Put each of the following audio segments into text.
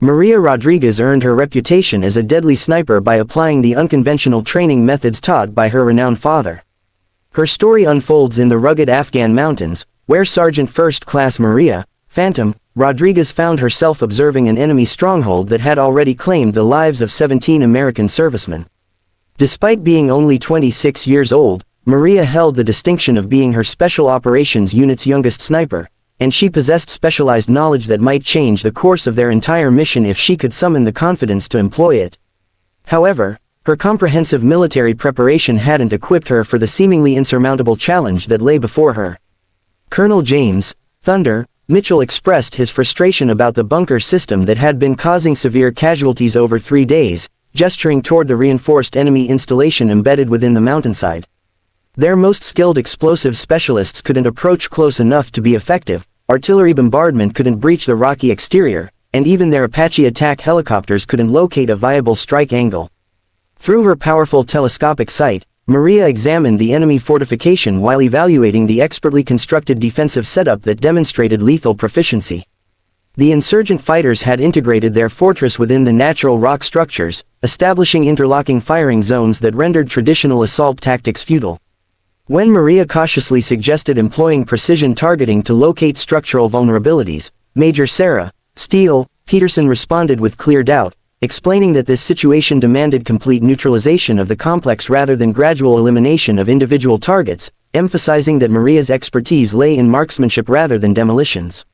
Maria Rodriguez earned her reputation as a deadly sniper by applying the unconventional training methods taught by her renowned father. Her story unfolds in the rugged Afghan mountains, where Sergeant First Class Maria Phantom Rodriguez found herself observing an enemy stronghold that had already claimed the lives of 17 American servicemen. Despite being only 26 years old, Maria held the distinction of being her Special Operations Unit's youngest sniper, and she possessed specialized knowledge that might change the course of their entire mission if she could summon the confidence to employ it. However, her comprehensive military preparation hadn't equipped her for the seemingly insurmountable challenge that lay before her. Colonel James Thunder Mitchell expressed his frustration about the bunker system that had been causing severe casualties over 3 days, gesturing toward the reinforced enemy installation embedded within the mountainside. Their most skilled explosive specialists couldn't approach close enough to be effective, artillery bombardment couldn't breach the rocky exterior, and even their Apache attack helicopters couldn't locate a viable strike angle. Through her powerful telescopic sight, Maria examined the enemy fortification while evaluating the expertly constructed defensive setup that demonstrated lethal proficiency. The insurgent fighters had integrated their fortress within the natural rock structures, establishing interlocking firing zones that rendered traditional assault tactics futile. When Maria cautiously suggested employing precision targeting to locate structural vulnerabilities, Major Sarah Steele Peterson responded with clear doubt, explaining that this situation demanded complete neutralization of the complex rather than gradual elimination of individual targets, emphasizing that Maria's expertise lay in marksmanship rather than demolitions.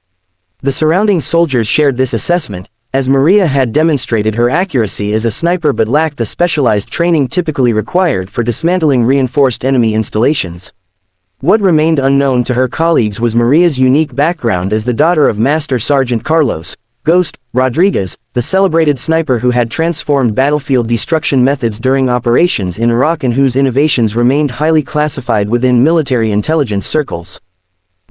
The surrounding soldiers shared this assessment, as Maria had demonstrated her accuracy as a sniper but lacked the specialized training typically required for dismantling reinforced enemy installations. What remained unknown to her colleagues was Maria's unique background as the daughter of Master Sergeant Carlos Ghost Rodriguez, the celebrated sniper who had transformed battlefield destruction methods during operations in Iraq and whose innovations remained highly classified within military intelligence circles.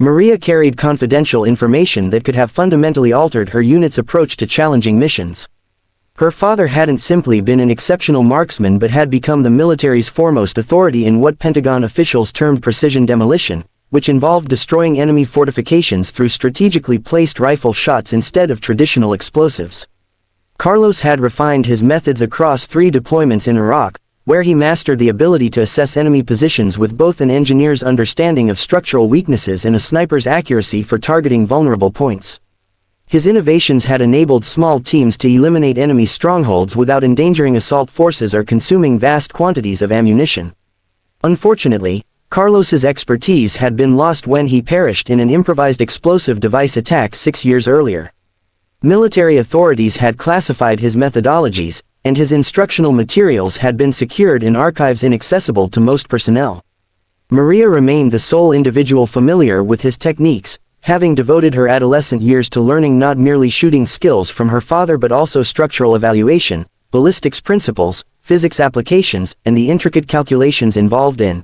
Maria carried confidential information that could have fundamentally altered her unit's approach to challenging missions. Her father hadn't simply been an exceptional marksman but had become the military's foremost authority in what Pentagon officials termed precision demolition, which involved destroying enemy fortifications through strategically placed rifle shots instead of traditional explosives. Carlos had refined his methods across 3 deployments in Iraq, where he mastered the ability to assess enemy positions with both an engineer's understanding of structural weaknesses and a sniper's accuracy for targeting vulnerable points. His innovations had enabled small teams to eliminate enemy strongholds without endangering assault forces or consuming vast quantities of ammunition. Unfortunately, Carlos's expertise had been lost when he perished in an improvised explosive device attack 6 years earlier. Military authorities had classified his methodologies, and his instructional materials had been secured in archives inaccessible to most personnel. Maria remained the sole individual familiar with his techniques, having devoted her adolescent years to learning not merely shooting skills from her father but also structural evaluation, ballistics principles, physics applications, and the intricate calculations involved in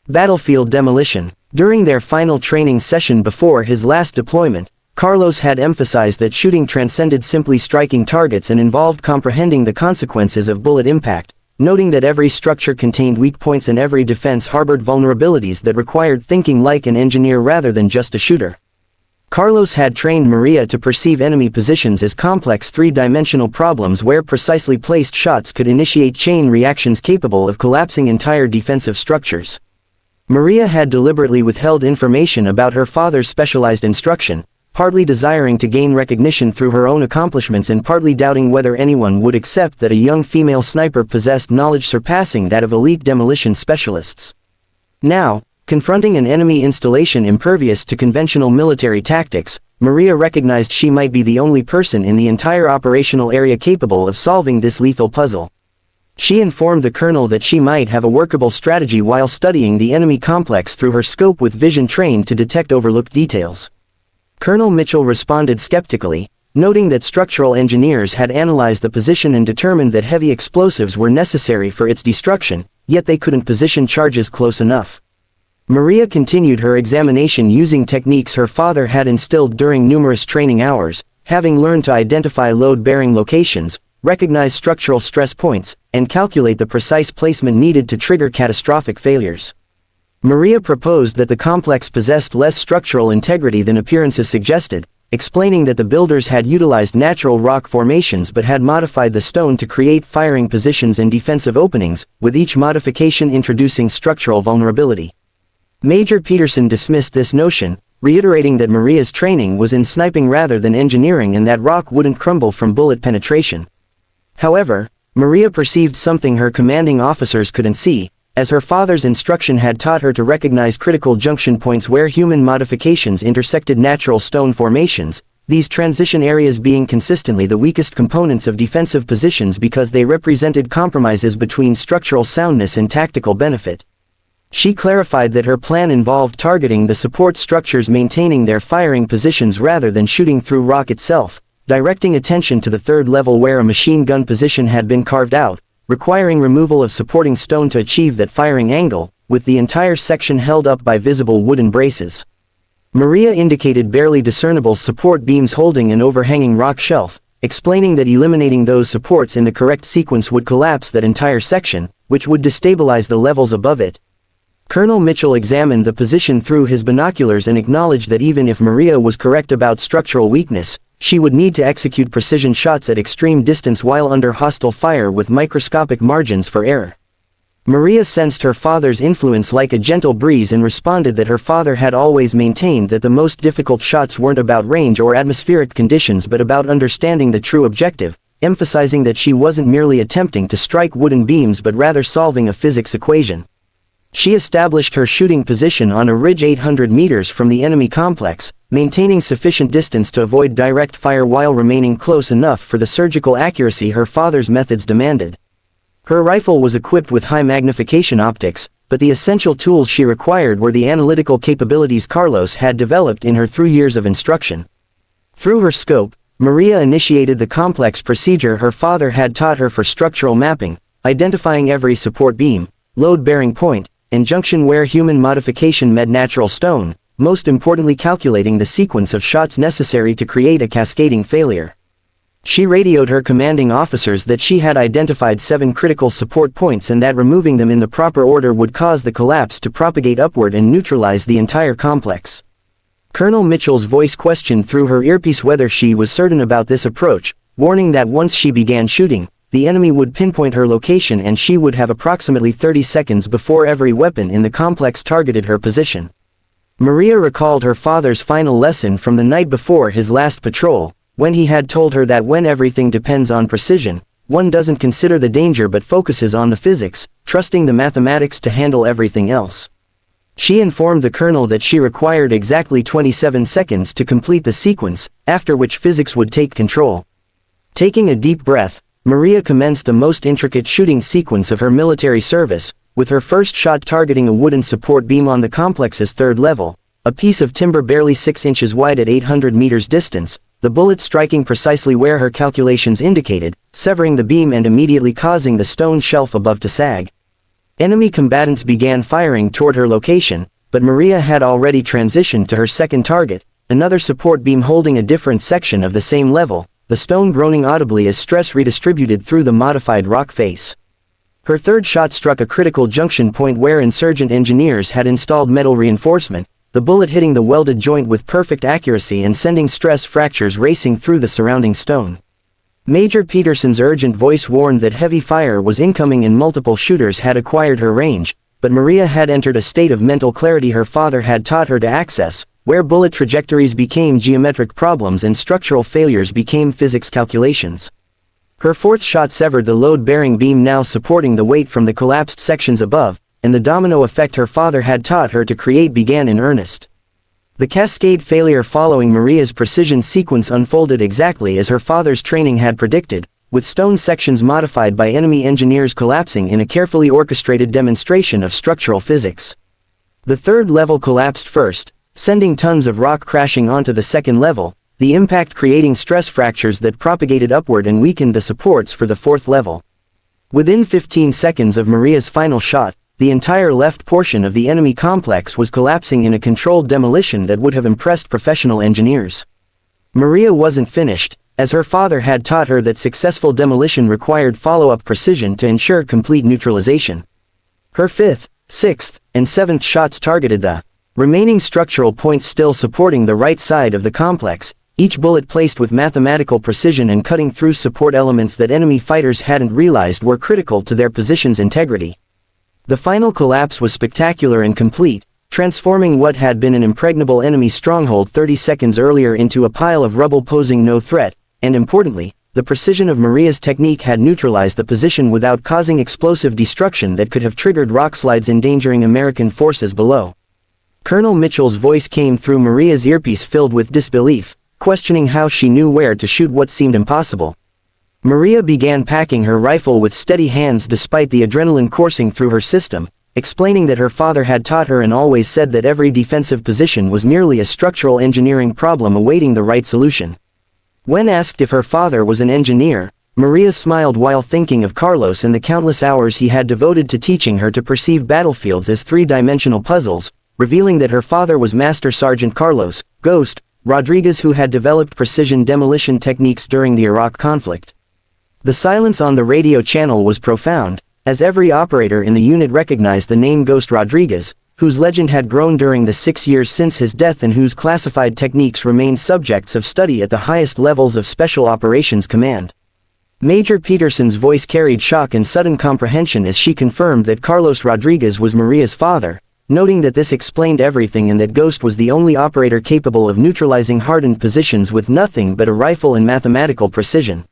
battlefield demolition. During their final training session before his last deployment, Carlos had emphasized that shooting transcended simply striking targets and involved comprehending the consequences of bullet impact, noting that every structure contained weak points and every defense harbored vulnerabilities that required thinking like an engineer rather than just a shooter. Carlos had trained Maria to perceive enemy positions as complex 3-dimensional problems where precisely placed shots could initiate chain reactions capable of collapsing entire defensive structures. Maria had deliberately withheld information about her father's specialized instruction, partly desiring to gain recognition through her own accomplishments and partly doubting whether anyone would accept that a young female sniper possessed knowledge surpassing that of elite demolition specialists. Now, confronting an enemy installation impervious to conventional military tactics, Maria recognized she might be the only person in the entire operational area capable of solving this lethal puzzle. She informed the colonel that she might have a workable strategy while studying the enemy complex through her scope with vision trained to detect overlooked details. Colonel Mitchell responded skeptically, noting that structural engineers had analyzed the position and determined that heavy explosives were necessary for its destruction, yet they couldn't position charges close enough. Maria continued her examination using techniques her father had instilled during numerous training hours, having learned to identify load-bearing locations, recognize structural stress points, and calculate the precise placement needed to trigger catastrophic failures. Maria proposed that the complex possessed less structural integrity than appearances suggested, explaining that the builders had utilized natural rock formations but had modified the stone to create firing positions and defensive openings, with each modification introducing structural vulnerability. Major Peterson dismissed this notion, reiterating that Maria's training was in sniping rather than engineering and that rock wouldn't crumble from bullet penetration. However, Maria perceived something her commanding officers couldn't see, as her father's instruction had taught her to recognize critical junction points where human modifications intersected natural stone formations, these transition areas being consistently the weakest components of defensive positions because they represented compromises between structural soundness and tactical benefit. She clarified that her plan involved targeting the support structures maintaining their firing positions rather than shooting through rock itself, directing attention to the third level where a machine gun position had been carved out, requiring removal of supporting stone to achieve that firing angle, with the entire section held up by visible wooden braces. Maria indicated barely discernible support beams holding an overhanging rock shelf, explaining that eliminating those supports in the correct sequence would collapse that entire section, which would destabilize the levels above it. Colonel Mitchell examined the position through his binoculars and acknowledged that even if Maria was correct about structural weakness, she would need to execute precision shots at extreme distance while under hostile fire with microscopic margins for error. Maria sensed her father's influence like a gentle breeze and responded that her father had always maintained that the most difficult shots weren't about range or atmospheric conditions but about understanding the true objective, emphasizing that she wasn't merely attempting to strike wooden beams but rather solving a physics equation. She established her shooting position on a ridge 800 meters from the enemy complex, maintaining sufficient distance to avoid direct fire while remaining close enough for the surgical accuracy her father's methods demanded. Her rifle was equipped with high magnification optics, but the essential tools she required were the analytical capabilities Carlos had developed in her 3 years of instruction. Through her scope, Maria initiated the complex procedure her father had taught her for structural mapping, identifying every support beam, load-bearing point, and junction where human modification met natural stone, most importantly calculating the sequence of shots necessary to create a cascading failure. She radioed her commanding officers that she had identified 7 critical support points and that removing them in the proper order would cause the collapse to propagate upward and neutralize the entire complex. Colonel Mitchell's voice questioned through her earpiece whether she was certain about this approach, warning that once she began shooting, the enemy would pinpoint her location and she would have approximately 30 seconds before every weapon in the complex targeted her position. Maria recalled her father's final lesson from the night before his last patrol, when he had told her that when everything depends on precision, one doesn't consider the danger but focuses on the physics, trusting the mathematics to handle everything else. She informed the colonel that she required exactly 27 seconds to complete the sequence, after which physics would take control. Taking a deep breath, Maria commenced the most intricate shooting sequence of her military service, with her first shot targeting a wooden support beam on the complex's third level, a piece of timber barely 6 inches wide at 800 meters distance, the bullet striking precisely where her calculations indicated, severing the beam and immediately causing the stone shelf above to sag. Enemy combatants began firing toward her location, but Maria had already transitioned to her second target, another support beam holding a different section of the same level, the stone groaning audibly as stress redistributed through the modified rock face. Her third shot struck a critical junction point where insurgent engineers had installed metal reinforcement, the bullet hitting the welded joint with perfect accuracy and sending stress fractures racing through the surrounding stone. Major Peterson's urgent voice warned that heavy fire was incoming and multiple shooters had acquired her range, but Maria had entered a state of mental clarity her father had taught her to access, where bullet trajectories became geometric problems and structural failures became physics calculations. Her fourth shot severed the load-bearing beam now supporting the weight from the collapsed sections above, and the domino effect her father had taught her to create began in earnest. The cascade failure following Maria's precision sequence unfolded exactly as her father's training had predicted, with stone sections modified by enemy engineers collapsing in a carefully orchestrated demonstration of structural physics. The third level collapsed first, sending tons of rock crashing onto the second level, the impact creating stress fractures that propagated upward and weakened the supports for the fourth level. Within 15 seconds of Maria's final shot, the entire left portion of the enemy complex was collapsing in a controlled demolition that would have impressed professional engineers. Maria wasn't finished, as her father had taught her that successful demolition required follow-up precision to ensure complete neutralization. Her fifth, sixth, and seventh shots targeted the remaining structural points still supporting the right side of the complex, each bullet placed with mathematical precision and cutting through support elements that enemy fighters hadn't realized were critical to their position's integrity. The final collapse was spectacular and complete, transforming what had been an impregnable enemy stronghold 30 seconds earlier into a pile of rubble posing no threat, and importantly, the precision of Maria's technique had neutralized the position without causing explosive destruction that could have triggered rockslides endangering American forces below. Colonel Mitchell's voice came through Maria's earpiece filled with disbelief, questioning how she knew where to shoot what seemed impossible. Maria began packing her rifle with steady hands despite the adrenaline coursing through her system, explaining that her father had taught her and always said that every defensive position was merely a structural engineering problem awaiting the right solution. When asked if her father was an engineer, Maria smiled while thinking of Carlos and the countless hours he had devoted to teaching her to perceive battlefields as three-dimensional puzzles, revealing that her father was Master Sergeant Carlos Ghost Rodriguez, who had developed precision demolition techniques during the Iraq conflict. The silence on the radio channel was profound, as every operator in the unit recognized the name Ghost Rodriguez, whose legend had grown during the 6 years since his death and whose classified techniques remained subjects of study at the highest levels of Special Operations Command. Major Peterson's voice carried shock and sudden comprehension as she confirmed that Carlos Rodriguez was Maria's father, noting that this explained everything and that Ghost was the only operator capable of neutralizing hardened positions with nothing but a rifle and mathematical precision.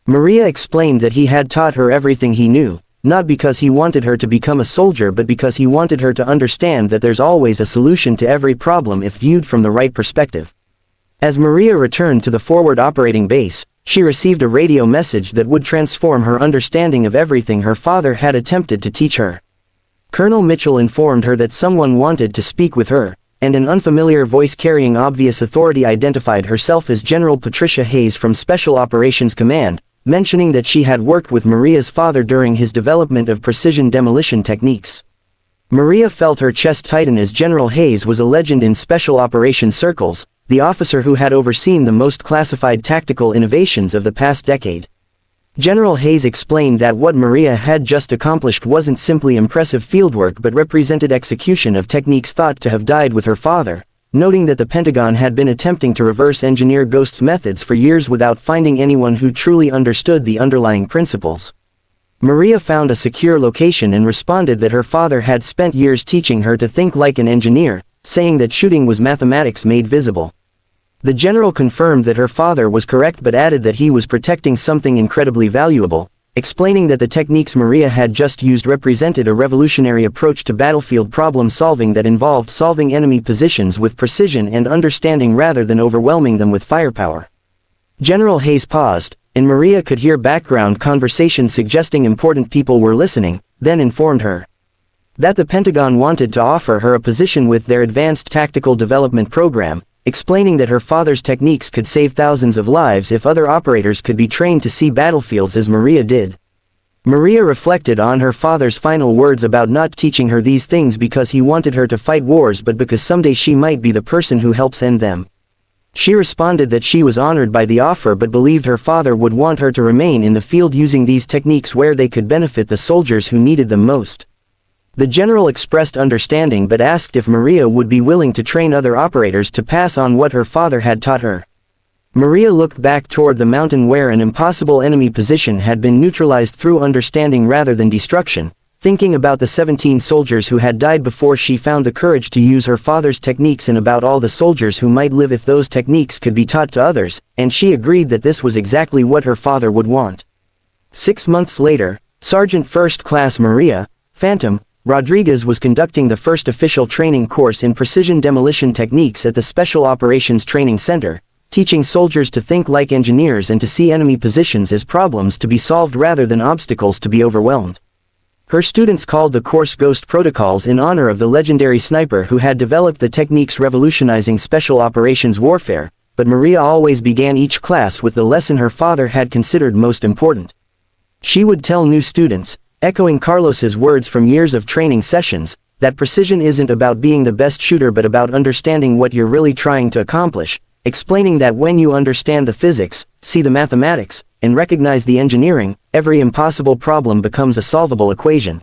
Maria explained that he had taught her everything he knew, not because he wanted her to become a soldier but because he wanted her to understand that there's always a solution to every problem if viewed from the right perspective. As Maria returned to the forward operating base, she received a radio message that would transform her understanding of everything her father had attempted to teach her. Colonel Mitchell informed her that someone wanted to speak with her, and an unfamiliar voice carrying obvious authority identified herself as General Patricia Hayes from Special Operations Command, mentioning that she had worked with Maria's father during his development of precision demolition techniques. Maria felt her chest tighten as General Hayes was a legend in special operations circles, the officer who had overseen the most classified tactical innovations of the past decade. General Hayes explained that what Maria had just accomplished wasn't simply impressive fieldwork but represented execution of techniques thought to have died with her father, noting that the Pentagon had been attempting to reverse engineer Ghost's methods for years without finding anyone who truly understood the underlying principles. Maria found a secure location and responded that her father had spent years teaching her to think like an engineer, saying that shooting was mathematics made visible. The general confirmed that her father was correct but added that he was protecting something incredibly valuable, explaining that the techniques Maria had just used represented a revolutionary approach to battlefield problem-solving that involved solving enemy positions with precision and understanding rather than overwhelming them with firepower. General Hayes paused, and Maria could hear background conversation suggesting important people were listening, then informed her that the Pentagon wanted to offer her a position with their Advanced Tactical Development Program, explaining that her father's techniques could save thousands of lives if other operators could be trained to see battlefields as Maria did. Maria reflected on her father's final words about not teaching her these things because he wanted her to fight wars but because someday she might be the person who helps end them. She responded that she was honored by the offer but believed her father would want her to remain in the field using these techniques where they could benefit the soldiers who needed them most. The general expressed understanding but asked if Maria would be willing to train other operators to pass on what her father had taught her. Maria looked back toward the mountain where an impossible enemy position had been neutralized through understanding rather than destruction, thinking about the 17 soldiers who had died before she found the courage to use her father's techniques and about all the soldiers who might live if those techniques could be taught to others, and she agreed that this was exactly what her father would want. 6 months later, Sergeant First Class Maria Phantom Rodriguez was conducting the first official training course in precision demolition techniques at the Special Operations Training Center, teaching soldiers to think like engineers and to see enemy positions as problems to be solved rather than obstacles to be overwhelmed. Her students called the course Ghost Protocols in honor of the legendary sniper who had developed the techniques revolutionizing special operations warfare, but Maria always began each class with the lesson her father had considered most important. She would tell new students, echoing Carlos's words from years of training sessions, that precision isn't about being the best shooter but about understanding what you're really trying to accomplish, explaining that when you understand the physics, see the mathematics, and recognize the engineering, every impossible problem becomes a solvable equation.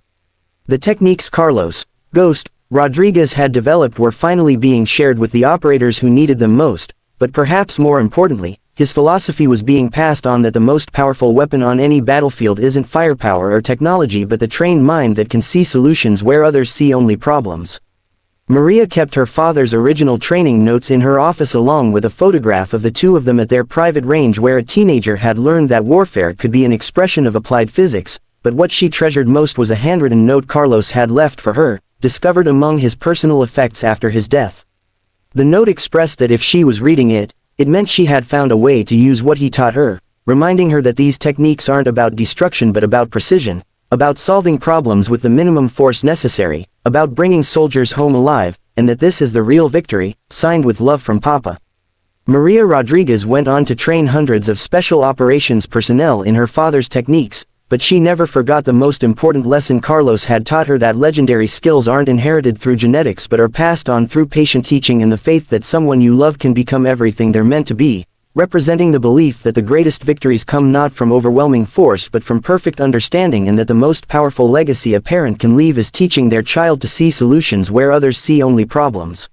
The techniques Carlos Ghost Rodriguez had developed were finally being shared with the operators who needed them most, but perhaps more importantly, his philosophy was being passed on that the most powerful weapon on any battlefield isn't firepower or technology but the trained mind that can see solutions where others see only problems. Maria kept her father's original training notes in her office along with a photograph of the two of them at their private range where a teenager had learned that warfare could be an expression of applied physics, but what she treasured most was a handwritten note Carlos had left for her, discovered among his personal effects after his death. The note expressed that if she was reading it, it meant she had found a way to use what he taught her, reminding her that these techniques aren't about destruction but about precision, about solving problems with the minimum force necessary, about bringing soldiers home alive, and that this is the real victory, signed with love from Papa. Maria Rodriguez went on to train hundreds of special operations personnel in her father's techniques, but she never forgot the most important lesson Carlos had taught her, that legendary skills aren't inherited through genetics but are passed on through patient teaching and the faith that someone you love can become everything they're meant to be, representing the belief that the greatest victories come not from overwhelming force but from perfect understanding, and that the most powerful legacy a parent can leave is teaching their child to see solutions where others see only problems.